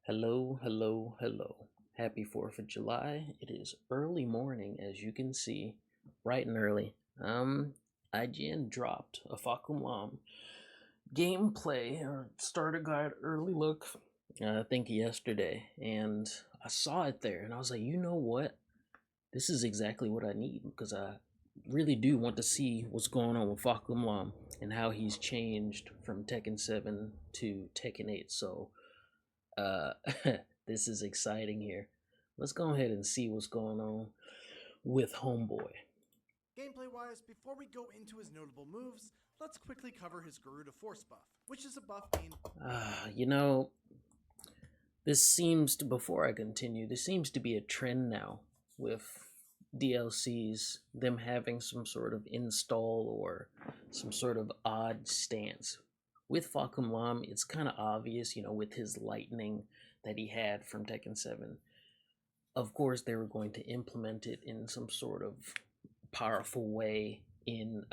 Hello, hello, hello. Happy 4th of July. It is early morning, as you can see, bright and early. IGN dropped a Fahkumram gameplay or starter guide early look, I think yesterday, and I saw it there, and I was like, you know what? This is exactly what I need because I really do want to see what's going on with Fahkumram and how he's changed from Tekken 7 to Tekken 8. So, uh, this is exciting here. Let's go ahead and see what's going on with Homeboy. Gameplay-wise, before we go into his notable moves, let's quickly cover his Garuda Force buff, which is a buff gained. You know, this seems to, before I continue, this seems to be a trend now with DLCs, them having some sort of install or some sort of odd stance. With Fahkumram, it's kind of obvious, with his lightning that he had from Tekken 7. Of course, they were going to implement it in some sort of powerful way in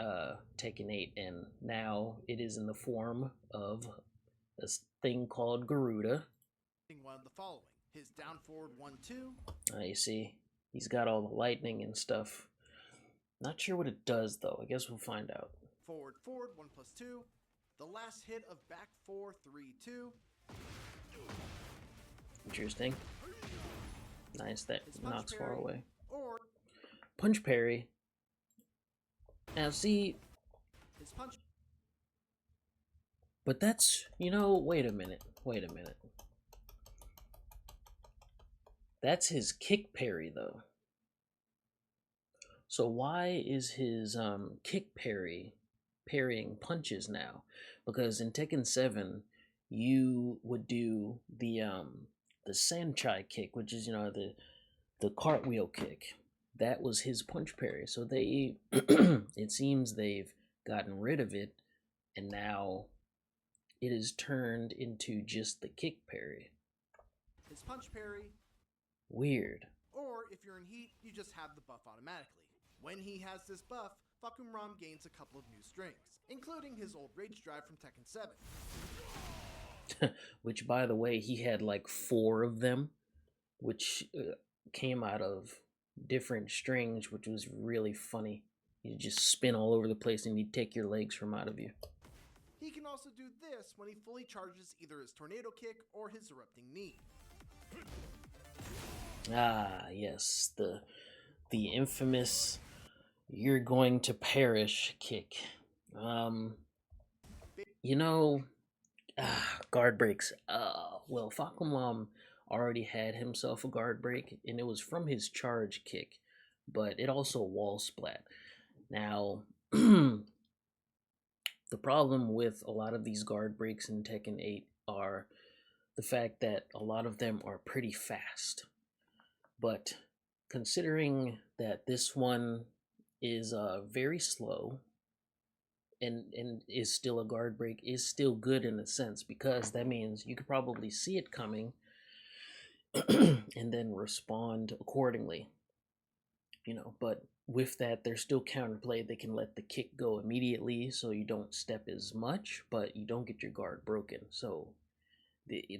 Tekken 8, and now it is in the form of this thing called Garuda. One of the following: his down forward 1-2. You see, he's got all the lightning and stuff. Not sure what it does though. I guess we'll find out. Forward 1+2. The last hit of back 4-3-2. Interesting. Nice, that knocks far away. Or punch parry. Now see, his punch. But that's, wait a minute. That's his kick parry though. So why is his kick parrying punches now? Because in Tekken 7, you would do the Sanchai kick, which is the cartwheel kick. That was his punch parry. So they it seems they've gotten rid of it, and now it is turned into just the kick parry. His punch parry. Weird. Or if you're in heat, you just have the buff automatically. When he has this buff, Fahkumram gains a couple of new strings, including his old Rage Drive from Tekken 7. Which, by the way, he had like 4 of them, which came out of different strings, which was really funny. You just spin all over the place and you take your legs from out of you. He can also do this when he fully charges either his Tornado Kick or his Erupting Knee. Ah, yes, the infamous "you're going to perish" kick. Guard breaks. Well, Fahkumram already had himself a guard break, and it was from his charge kick, but it also wall splat. Now, the problem with a lot of these guard breaks in Tekken 8 are the fact that a lot of them are pretty fast. But considering that this one is very slow and is still a guard break, is still good in a sense, because that means you could probably see it coming and then respond accordingly. But with that, there's still counterplay. They can let the kick go immediately so you don't step as much, but you don't get your guard broken. So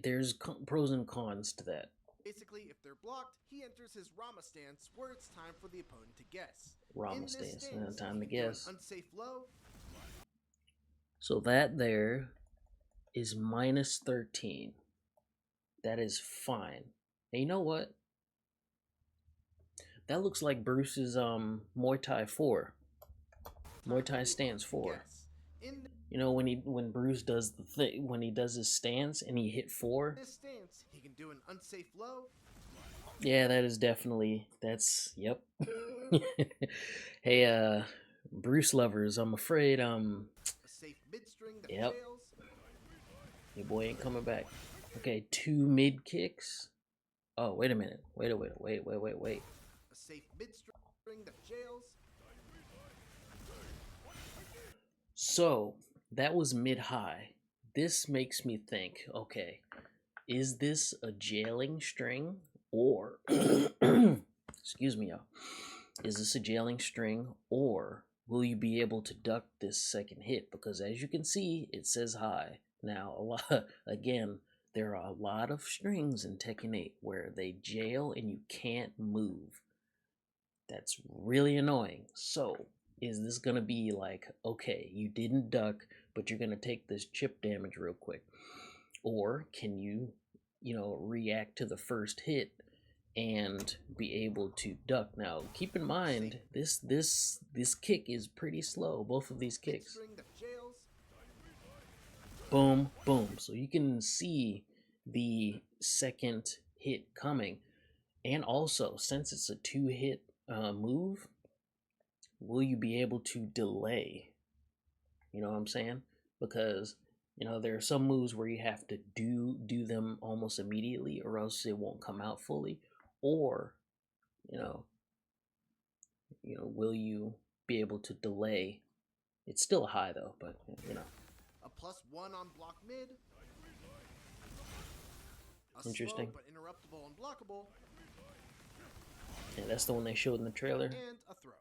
there's pros and cons to that. Basically, if they're blocked, he enters his Rama stance, where it's time for the opponent to guess. Rama stance, time to guess. Unsafe low. So that there is minus 13. That is fine. And you know what? That looks like Bruce's Muay Thai 4. Muay Thai stance 4. When Bruce does the thing, when he does his stance and he hit 4. This stance, he can do an unsafe low. Yeah, that is definitely, yep. Hey, Bruce lovers, I'm afraid, a safe mid-string that yep. fails. Your boy ain't coming back. Okay, 2 mid kicks. Oh, wait a minute. Wait. A safe mid-string that jails. So, that was mid-high. This makes me think, okay, is this a jailing string? Or, excuse me, y'all. Is this a jailing string? Or will you be able to duck this second hit? Because as you can see, it says high. Now, again, there are a lot of strings in Tekken 8 where they jail and you can't move. That's really annoying. So, is this gonna be like, okay, you didn't duck, but you're gonna take this chip damage real quick? Or can you, react to the first hit and be able to duck? Now, keep in mind, this kick is pretty slow, both of these kicks. Boom, boom. So you can see the second hit coming. And also, since it's a two-hit move, will you be able to delay? You know what I'm saying? Because there are some moves where you have to do them almost immediately, or else it won't come out fully. Or, you know, will you be able to delay? It's still high though, but A +1 on block mid. A interesting. Slow but interruptible and blockable. Yeah, that's the one they showed in the trailer. And a throw.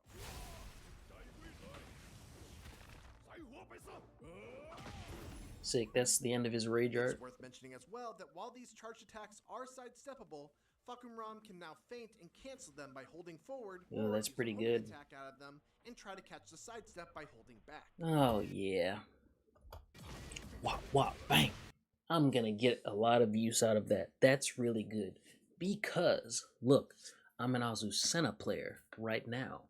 Sick. That's the end of his rage art. It's worth mentioning as well that while these charge attacks are sidesteppable, Fahkumram can now feint and cancel them by holding forward. Oh, that's pretty good. Attack out of them and try to catch the sidestep by holding back. Oh yeah. Wop wop bang. I'm gonna get a lot of use out of that. That's really good. Because look, I'm an Azucena player right now.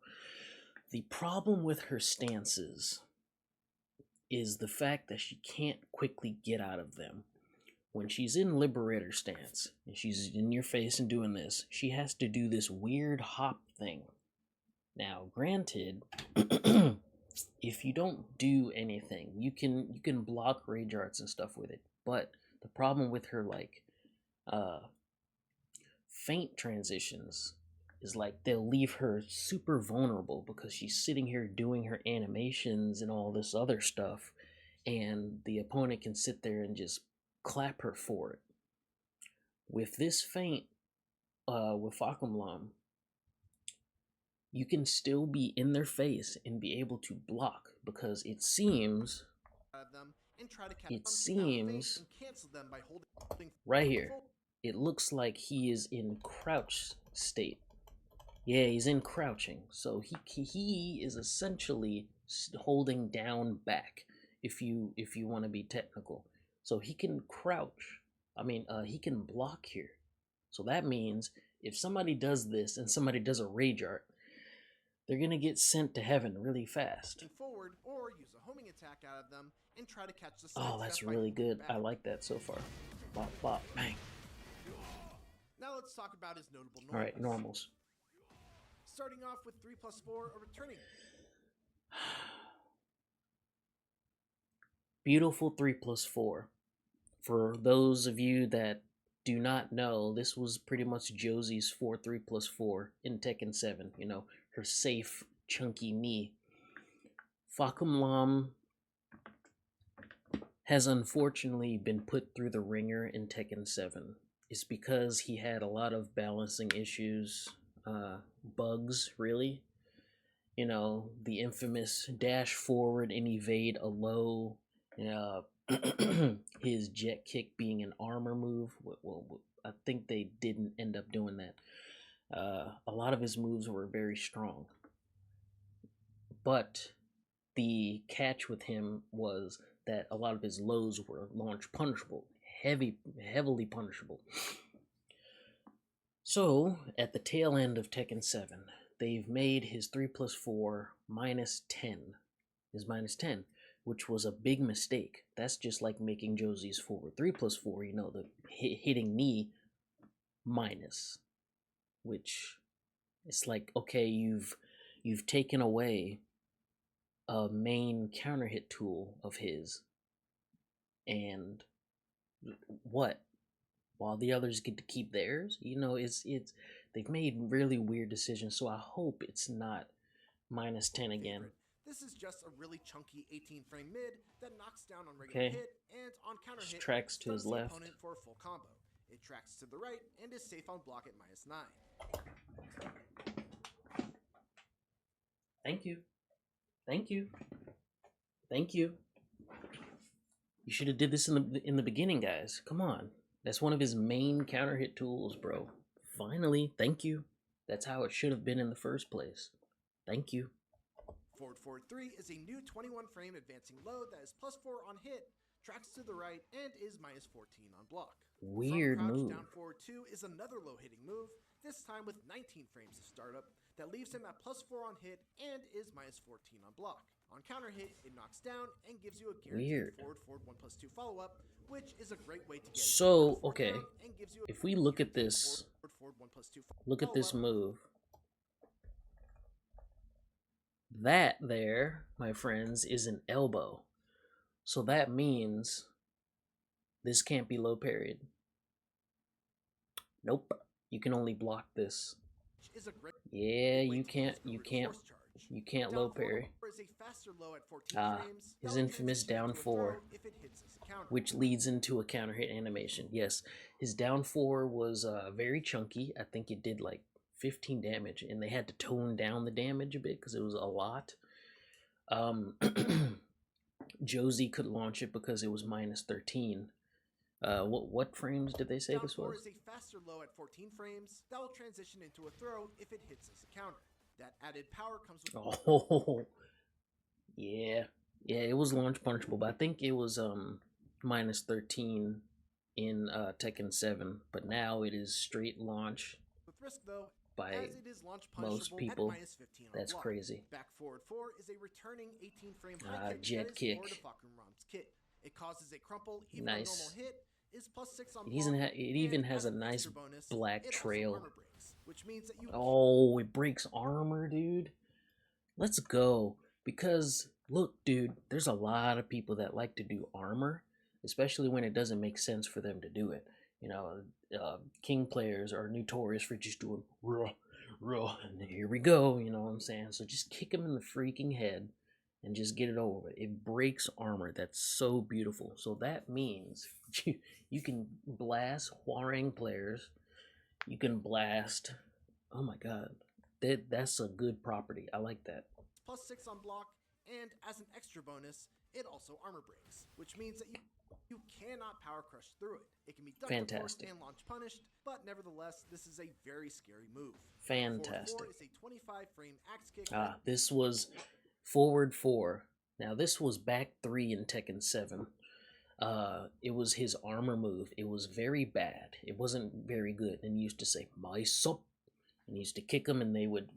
The problem with her stances is the fact that she can't quickly get out of them. When she's in Liberator stance, and she's in your face and doing this, she has to do this weird hop thing. Now, granted, if you don't do anything, you can block rage arts and stuff with it. But the problem with her feint transitions is like they'll leave her super vulnerable because she's sitting here doing her animations and all this other stuff, and the opponent can sit there and just clap her for it. With this feint, with Fahkumram, you can still be in their face and be able to block because it seems right here, it looks like he is in crouch state. Yeah, he's in crouching, so he is essentially holding down back. If you want to be technical, so he can crouch. He can block here. So that means if somebody does this and somebody does a rage art, they're gonna get sent to heaven really fast. Forward or use a homing attack out of them and try to catch the oh, that's really good. I like that so far. Bop bop bang. Now let's talk about his notable normals. All right, normals. Starting off with 3+4, a returning. Beautiful 3+4. For those of you that do not know, this was pretty much Josie's 3+4 in Tekken 7. Her safe, chunky knee. Fahkumram has unfortunately been put through the ringer in Tekken 7. It's because he had a lot of balancing issues, bugs, really. The infamous dash forward and evade a low, his jet kick being an armor move. Well, I think they didn't end up doing that. A lot of his moves were very strong. But the catch with him was that a lot of his lows were launch punishable, heavily punishable. So, at the tail end of Tekken 7, they've made his 3+4 -10. Is -10, which was a big mistake. That's just like making Josie's forward 3+4, the hitting knee minus. Which, it's like, okay, you've taken away a main counter hit tool of his, and what? While the others get to keep theirs, it's they've made really weird decisions. So I hope it's not -10 again. This is just a really chunky 18-frame mid that knocks down on regular hit and on counter hit. Tracks to his left. Opponent for a full combo. It tracks to the right and is safe on block at -9. Thank you. Thank you. Thank you. You should have did this in the beginning, guys. Come on. That's one of his main counter hit tools, bro. Finally, thank you. That's how it should have been in the first place. Thank you. Forward forward 3 is a new 21 frame advancing low that is +4 on hit, tracks to the right, and is -14 on block. Weird Front crouch move. down forward 2 is another low hitting move, this time with 19 frames of startup, that leaves him at +4 on hit and is -14 on block. On counter hit, it knocks down and gives you a guaranteed forward 1+2 follow up, which is a great way to get so okay. and gives you if we look at this, forward 1+2 look at this move. That there, my friends, is an elbow. So that means this can't be low parried. Nope. You can only block this. Yeah, you can't low parry. His infamous down 4, which leads into a counter hit animation. Yes, his down 4 was very chunky. I think it did like 15 damage, and they had to tone down the damage a bit because it was a lot. Josie could launch it because it was -13. What frames did they say this was? Is a faster low at 14 frames that will transition into a throw if it hits as a counter. That added power comes with yeah, it was launch punishable, but I think it was -13 in Tekken 7, but now it is straight launch with risk though, by as it is launch most people. at -15 on That's block. crazy. Back forward 4 is a returning 18 frame high kick jet that is kick. more to Fahkumram's kit. It causes a crumple even Nice. a normal hit is +6 on It even has a nice bonus, black trail. Breaks, which means that it breaks armor, dude. Let's go. Because look, dude, there's a lot of people that like to do armor, especially when it doesn't make sense for them to do it. You know, King players are notorious for just doing raw, and here we go. You know what I'm saying? So just kick them in the freaking head and just get it over with. It breaks armor. That's so beautiful. So that means you can blast Huarang players. You can blast. Oh my god, that's a good property. I like that. +6 on block, and as an extra bonus, it also armor breaks, which means that you cannot power crush through it. It can be fantastic and launch punished, but nevertheless, this is a very scary move. Fantastic. Forward 4 is a 25 frame axe kick. This was forward 4. Now this was back 3 in Tekken 7. It was his armor move. It was very bad. It wasn't very good. And he used to say "my sup," and he used to kick them, and they would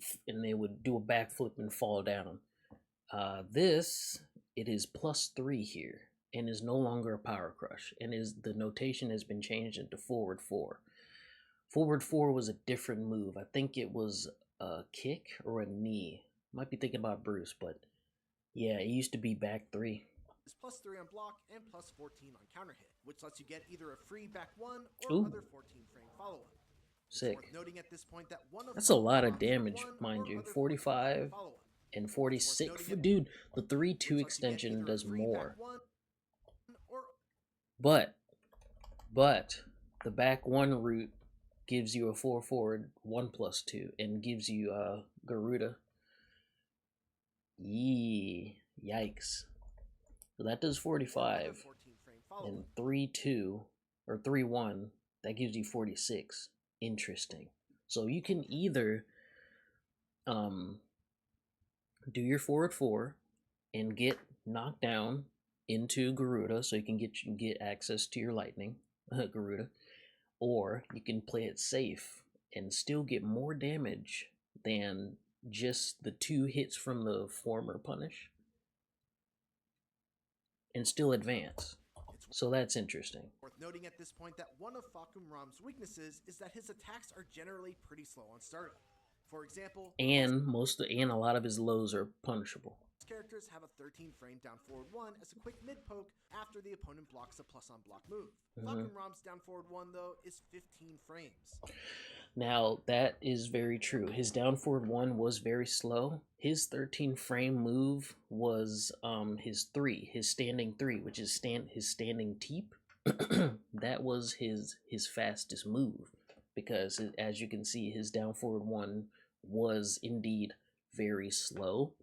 do a backflip and fall down. It is +3 here, and is no longer a power crush, and the notation has been changed into forward 4. Forward 4 was a different move. I think it was a kick or a knee. Might be thinking about Bruce, but yeah, it used to be back 3. Is +3 on block and +14 on counter hit, which lets you get either a free back 1 or another 14 frame follow up. Sick. Noting at this point that that's a lot of damage, mind you. 45 and 46. Dude, the 3-2 extension does more. But the back 1 route gives you a 4 forward 1+2 and gives you Garuda. Yikes. So that does 45. And 3-2 or 3-1, that gives you 46. Interesting. So you can either do your forward 4 and get knocked down into Garuda, so you can get access to your lightning Garuda, or you can play it safe and still get more damage than just the 2 hits from the former punish and still advance. So that's interesting. Worth noting at this point that one of Fahkumram's weaknesses is that his attacks are generally pretty slow on startup. For example, and a lot of his lows are punishable. Characters have a 13 frame down forward 1 as a quick mid poke after the opponent blocks a plus on block move. Fahkumram's down forward 1 though is 15 frames. Now that is very true. His down forward 1 was very slow. His 13 frame move was his standing 3, which is his standing teep. That was his fastest move, because as you can see, his down forward 1 was indeed very slow.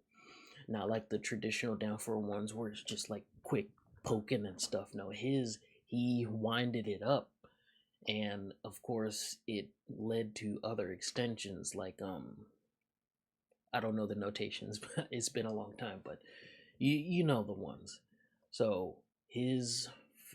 Not like the traditional down forward ones where it's just like quick poking and stuff. No, he winded it up and of course it led to other extensions like I don't know the notations, but it's been a long time, but you know the ones. So his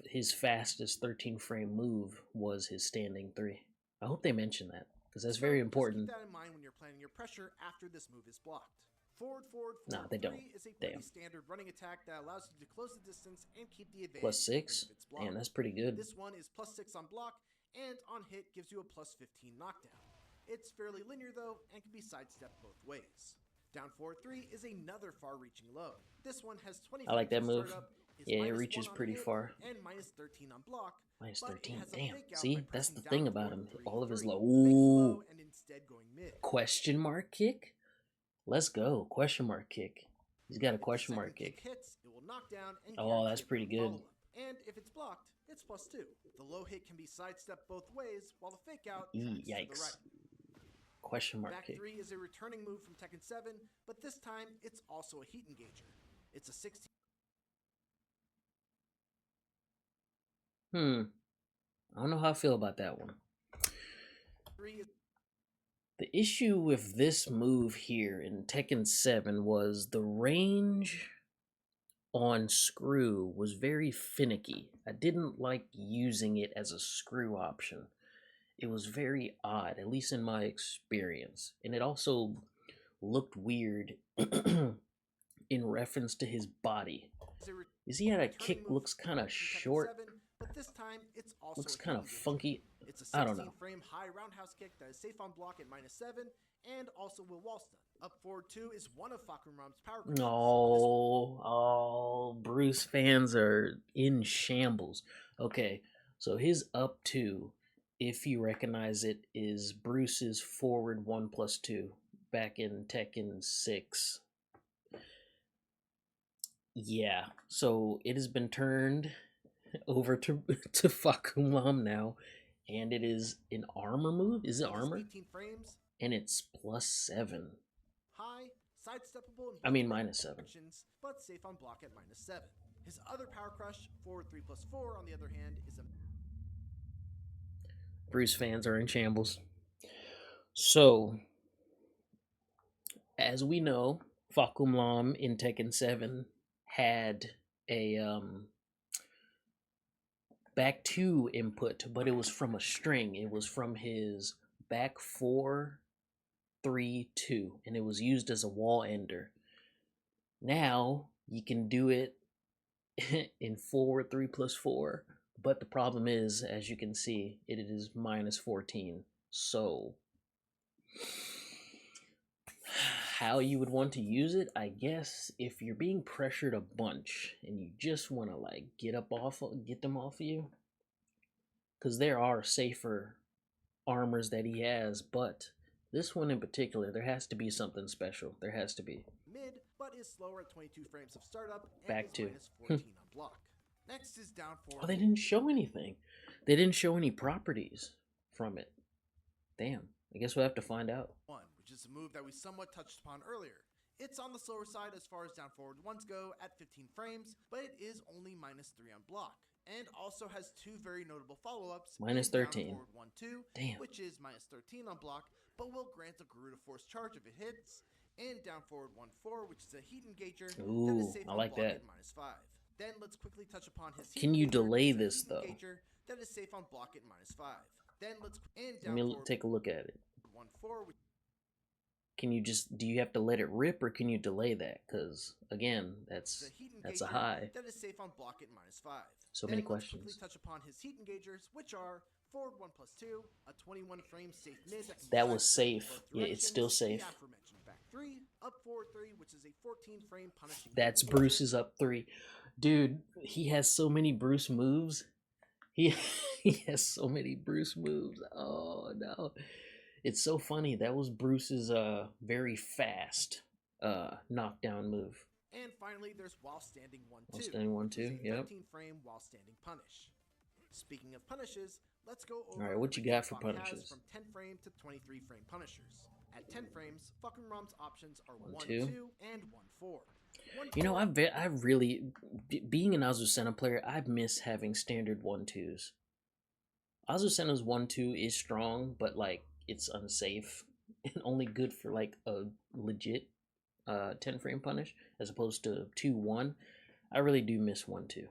his fastest 13 frame move was his standing 3. I hope they mention that because that's very important. Just keep that in mind when you're planning your pressure after this move is blocked. Forward, forward, Nah, forward they don't. 3 is a Damn. pretty standard running attack that allows you to close the distance and keep the advantage. +6? Damn, that's pretty good. This one is +6 on block, and on hit gives you a +15 knockdown. It's fairly linear though, and can be sidestepped both ways. Down forward 3 is another far-reaching low. This one has 20. I like that move. Yeah, it reaches pretty far. And -13 on block. -13. Damn. See, that's the thing about him. All of his low. Ooh. And instead going mid. Question mark kick? Let's go. Question mark kick. He's got a question mark kick. Hits, it will knock down and oh, that's pretty good. And if it's blocked, it's +2. The low hit can be sidestepped both ways, while the fake out yikes. To the right. Question mark Back kick. 3 is a returning move from Tekken 7, but this time it's also a heat engager. It's a 16. I don't know how I feel about that one. The issue with this move here in Tekken 7 was the range on screw was very finicky. I didn't like using it as a screw option. It was very odd, at least in my experience. And it also looked weird in reference to his body. You see how that kick looks kind of short? But this time it's also looks kind of funky. It's a I don't know. frame high roundhouse kick that is safe on block at -7 and also will wall stun. Up forward 2 is one of Fahkumram's power crushes. Oh, Bruce fans are in shambles. Okay, so his up 2, if you recognize it, is Bruce's forward 1+2 back in Tekken 6. Yeah, so it has been turned over to Fahkumram now, and it is an armor move. Is it armor? 18 frames. And it's +7. High, sidesteppable. I mean -7. But safe on block at -7. His other power crush, forward 3+4, on the other hand, is a. Bruce fans are in shambles. So, as we know, Fahkumram in Tekken 7 had a back 2 input, but it was from a string. It was from his back 4, 3, 2, and it was used as a wall ender. Now you can do it in forward 3+4, but the problem is, as you can see, it is -14. So how you would want to use it, I guess, if you're being pressured a bunch and you just want to like get them off of you, because there are safer armors that he has, but this one in particular, there has to be something special. There has to be. Mid, but is slower at 22 frames of startup and back is 2 -14 on block. Next is down 4. Oh, they didn't show anything. They didn't show any properties from it. Damn. I guess we'll have to find out. Which is a move that we somewhat touched upon earlier. It's on the slower side as far as down forward ones go at 15 frames, but it is only -3 on block, and also has 2 very notable follow-ups. -13. Down forward 1-2, damn, which is -13 on block, but will grant a Garuda Force charge if it hits, and down forward 1-4, which is a heat engager. Ooh, that is safe I on like block that. At -5. Then let's quickly touch upon his. Can you delay this though? That is safe on block at -5. Then let's let me take a look at it. 1-4. Can you do you have to let it rip, or can you delay that? Because again, that's a high. That is safe on block at -5. So many questions. Let's quickly touch upon his heat engagers, which are forward 1+2, a 21 frame safe mid. That was safe. Yeah, it's still safe. Back 3, up forward 3, which is a 14 frame punishing. That's Bruce's up 3. Dude, he has so many Bruce moves. He has so many Bruce moves. Oh no. It's so funny. That was Bruce's very fast knockdown move. And finally, there's while standing 1-2. While standing 1-2, yep. 13 frame while standing punish. Speaking of punishes, let's go over. All right, what you got for punishes? From 10 frame to 23 frame punishers. At 10 frames, Fahkumram's options are 1-2 and 1-4. You know, I really, being an Azucena player, I miss having standard 1-2s. Azucena's 1-2 is strong, but like it's unsafe and only good for like a legit 10 frame punish as opposed to 2-1. I really do miss 1-2.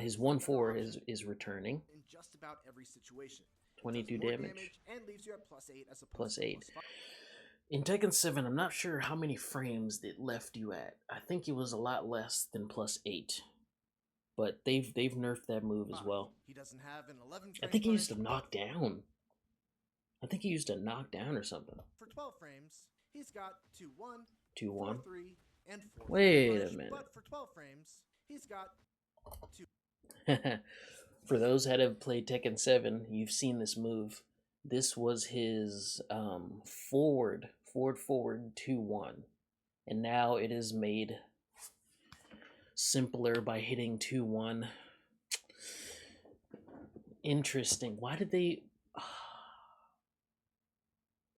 His 1-4 is returning. In just about every situation. 22 damage. And leaves you at +8 as opposed plus to 8. +5. In Tekken 7, I'm not sure how many frames it left you at. I think it was a lot less than +8. But they've nerfed that move as well. He doesn't have an 11 I think he used to knock down. I think he used to knock down or something. For 12 frames, he's got 2-1, 2-1. 4-3, and 4. Wait a minute. But for 12 frames, he's got 2. For those that have played Tekken 7, you've seen this move. This was his forward 2-1. And now it is made simpler by hitting 2-1. Interesting. Why did they...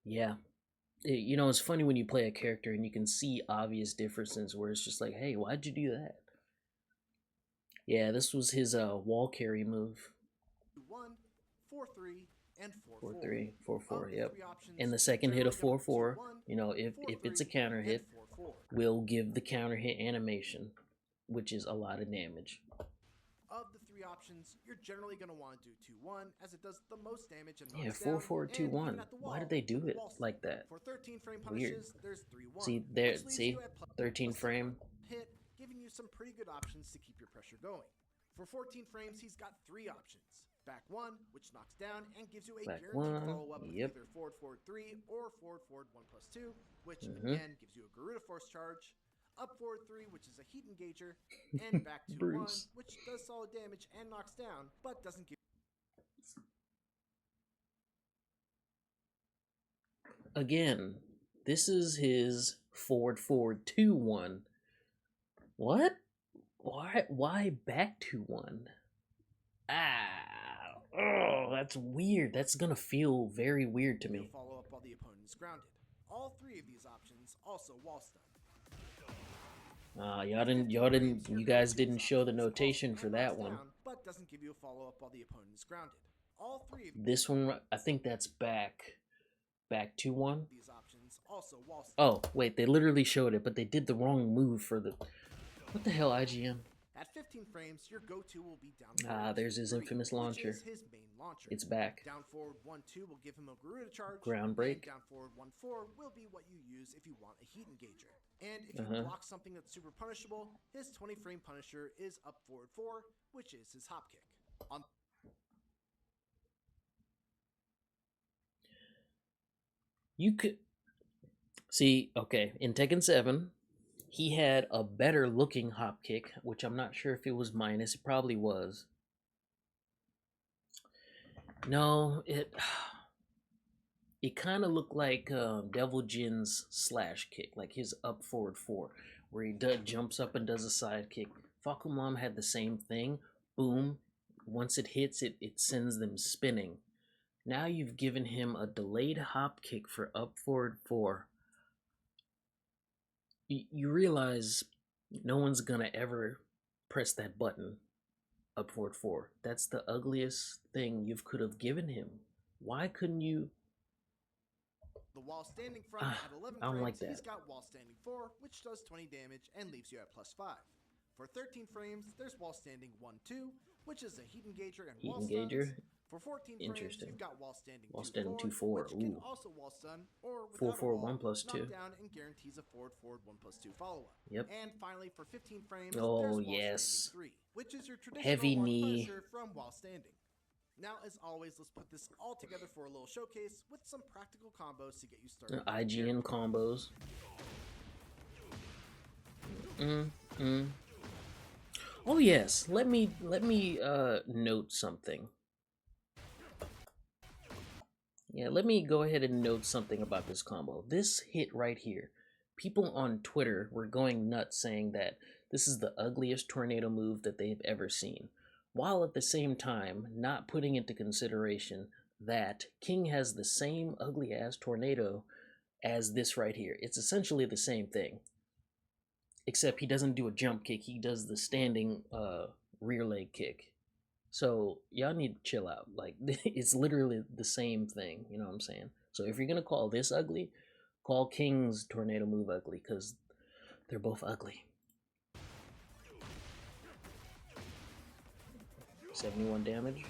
Yeah. You know, it's funny when you play a character and you can see obvious differences where it's just like, hey, why'd you do that? Yeah, this was his wall carry move. 1, 4-3, and 4-4. 4-3, 4-4, yep. And the second hit of 4-4, you know, if it's a counter hit, we'll give the counter hit animation, which is a lot of damage. Of the 3 options, you're generally going to want to do 2-1 as it does the most damage and yeah, 4-4, 2-1. Why did they do it like that? For 13 frame Weird. punishes, there's 3-1. See there, see 13 frame. Hit, giving you some pretty good options to keep your pressure going. For 14 frames, he's got 3 options. Back 1, which knocks down and gives you a Back guaranteed 1, follow-up with yep. either forward 3 or forward 1+2, which again gives you a Garuda Force charge. Up forward 3, which is a heat engager, and back 2-1, which does solid damage and knocks down, but doesn't give. Again, this is his forward 2-1. What? Why back 2-1? Oh, that's weird. That's gonna feel very weird to me. Follow up while the opponent is grounded. All 3 of these options also wall stun. You guys didn't show the notation for that one. But doesn't give you a follow-up while the opponent is grounded. All 3 of this one, I think that's back 2-1. These options also wall stun. Oh, wait, they literally showed it, but they did the wrong move for the... What the hell, IGN? At 15 frames, your go-to will be down. There's his infamous launcher. Which is his main launcher. It's back. Down forward 1-2 will give him a Garuda charge. Ground break. Down forward 1-4 will be what you use if you want a heat engager. And if you block something that's super punishable, his 20 frame punisher is up forward 4, which is his hop kick. You could see, okay, in Tekken 7, he had a better looking hop kick, which I'm not sure if it was minus. It probably was. No, it kind of looked like Devil Jin's slash kick, like his up forward 4, where he jumps up and does a side kick. Fahkumram had the same thing. Boom. Once it hits, it sends them spinning. Now you've given him a delayed hop kick for up forward 4. You realize no one's gonna ever press that button, up forward 4. That's the ugliest thing you could have given him. Why couldn't you? The wall standing front at 11 I don't frames, like that. he's got wall standing 4, which does 20 damage and leaves you at +5. For 13 frames, there's wall standing 1-2, which is a heat engager and wall stuns. For 14 frames, you've got wall standing 2-4, which can also wall stun, or 4-4 1+2. knock down and guarantees a forward 1+2 follow-up. Yep. And finally, for 15 frames, oh there's wall yes, standing 3, which is your traditional heavy knee from wall standing. Now, as always, let's put this all together for a little showcase with some practical combos to get you started. IGN combos. Oh yes, let me note something. Yeah, let me go ahead and note something about this combo. This hit right here. People on Twitter were going nuts saying that this is the ugliest tornado move that they've ever seen, while at the same time not putting into consideration that King has the same ugly ass tornado as this right here. It's essentially the same thing, except he doesn't do a jump kick, he does the standing rear leg kick. So y'all need to chill out. Like it's literally the same thing. You know what I'm saying? So if you're gonna call this ugly, call King's tornado move ugly because they're both ugly. 71 damage.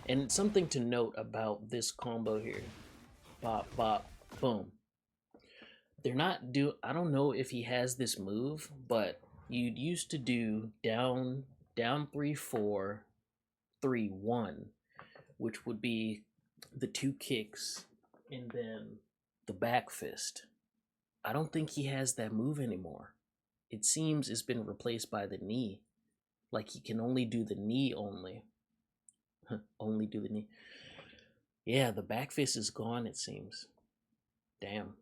And something to note about this combo here. Bop, bop, boom. They're not I don't know if he has this move, but you'd used to do down 3-4 3-1, which would be the two kicks and then the back fist. I don't think he has that move anymore. It seems it's been replaced by the knee. Like he can only do the knee only. Only do the knee. Yeah, the back fist is gone, it seems. Damn.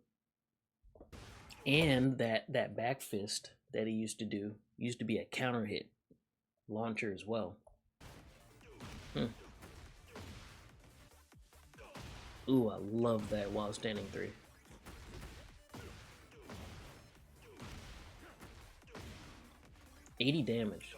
And that back fist that he used to do used to be a counter hit launcher as well. Ooh, I love that while standing 3. $80 damage.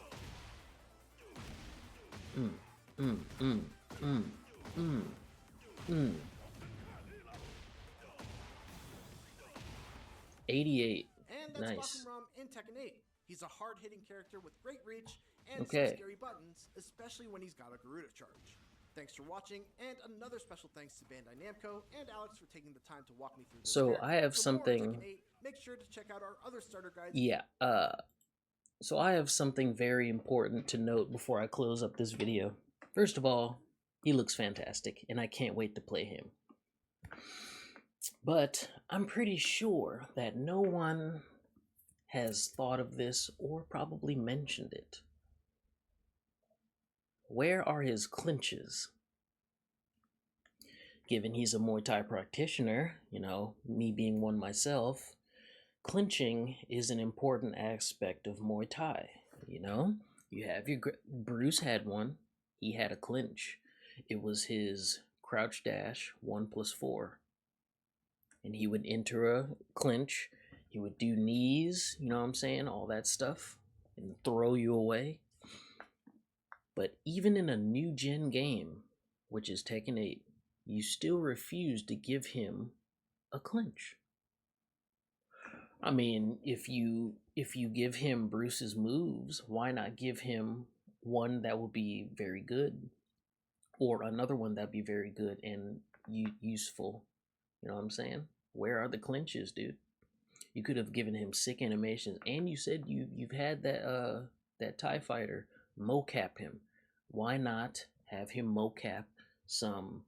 88. And that's Nice. Fahkumram in Tekken 8. He's a hard-hitting character with great reach and some scary buttons, especially when he's got a Garuda charge. Thanks for watching, and another special thanks to Bandai Namco and Alex for taking the time to walk me through this. So I have something. 8, make sure to check out our other starter guides. Yeah. So I have something very important to note before I close up this video. First of all, he looks fantastic, and I can't wait to play him. But I'm pretty sure that no one has thought of this or probably mentioned it. Where are his clinches? Given he's a Muay Thai practitioner, you know, me being one myself, clinching is an important aspect of Muay Thai. You know, you have your Bruce had one. He had a clinch. It was his crouch dash 1+4, and he would enter a clinch. He would do knees. You know what I'm saying? All that stuff, and throw you away. But even in a new gen game, which is Tekken 8, you still refuse to give him a clinch. I mean, if you give him Bruce's moves, why not give him one that will be very good, or another one that'd be very good and useful? You know what I'm saying? Where are the clinches, dude? You could have given him sick animations, and you said you've had that TIE fighter mocap him. Why not have him mocap some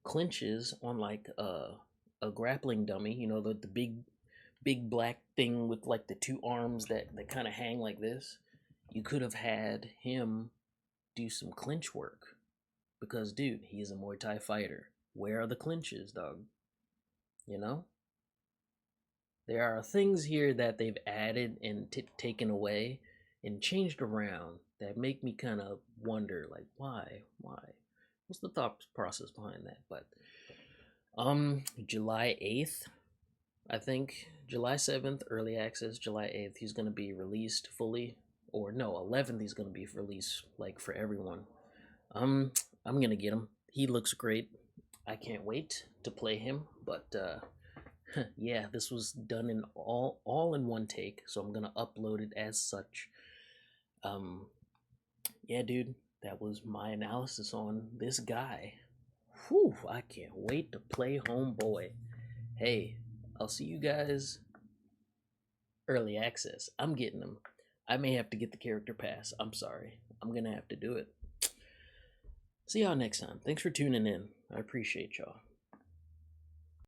clinches on like a grappling dummy? You know, the big black thing with like the two arms that kind of hang like this. You could have had him do some clinch work, because dude, he is a Muay Thai fighter. Where are the clinches, dog? You know, there are things here that they've added and taken away and changed around that make me kind of wonder, like, why? What's the thought process behind that? But July 8th, I think, July 7th, early access, July 8th, he's going to be released fully, or no, 11th, he's going to be released, like, for everyone. I'm going to get him. He looks great. I can't wait to play him, but, yeah, this was done in all in one take, so I'm going to upload it as such. Yeah, dude, that was my analysis on this guy. Whew, I can't wait to play Homeboy. Hey, I'll see you guys early access. I'm getting them. I may have to get the character pass. I'm sorry. I'm gonna have to do it. See y'all next time. Thanks for tuning in. I appreciate y'all.